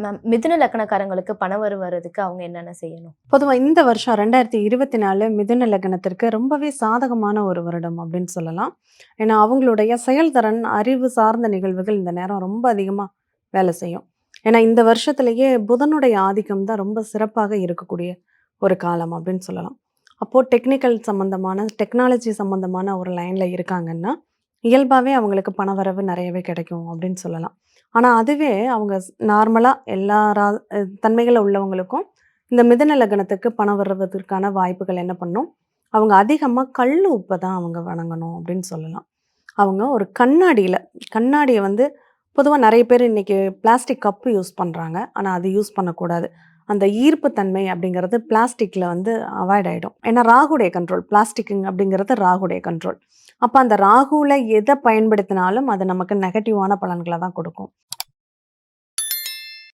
Ma'am, மிதுன லக்னக்காரங்களுக்கு பணவரவு வர்றதுக்கு அவங்க என்னென்ன செய்யணும்? பொதுவா இந்த வருஷம் 2024 மிதுன லக்னத்திற்கு ரொம்பவே சாதகமான ஒரு வருடம் அப்படின்னு சொல்லலாம். ஏன்னா, அவங்களுடைய செயல்திறன், அறிவு சார்ந்த நிகழ்வுகள் இந்த நேரம் ரொம்ப அதிகமா வேலை செய்யும். ஏன்னா, இந்த வருஷத்திலேயே புதனுடைய ஆதிக்கம் தான் ரொம்ப சிறப்பாக இருக்கக்கூடிய ஒரு காலம் அப்படின்னு சொல்லலாம். அப்போ டெக்னிக்கல் சம்மந்தமான, டெக்னாலஜி சம்மந்தமான ஒரு லைன்ல இருக்காங்கன்னா, இயல்பாவே அவங்களுக்கு பணவரவு நெறையவே கிடைக்கும் அப்படின்னு சொல்லலாம். ஆனா, அதுவே அவங்க நார்மலா எல்லா தன்மைகள்ல உள்ளவங்களுக்கும் இந்த மிதுன லக்னத்துக்கு பணம் வருவதற்கான வாய்ப்புகள் என்ன பண்ணும்? அவங்க அதிகமா கல் உப்ப தான் அவங்க வணங்கணும் அப்படின்னு சொல்லலாம். அவங்க ஒரு கண்ணாடிய வந்து பொதுவா நெறைய பேர் இன்னைக்கு பிளாஸ்டிக் கப் யூஸ் பண்றாங்க. ஆனா அது யூஸ் பண்ணக்கூடாது. அந்த ஈர்ப்பு தன்மை அப்படிங்கிறது பிளாஸ்டிக்ல வந்து அவாய்ட் ஆயிடும். ஏன்னா ராகுடைய கண்ட்ரோல். பிளாஸ்டிக்குங்க அப்படிங்கிறது ராகுடைய கண்ட்ரோல். அப்ப அந்த ராகுல எத பயன்படுத்தினாலும் அது நமக்கு நெகட்டிவான பலன்கள தான் கொடுக்கும்.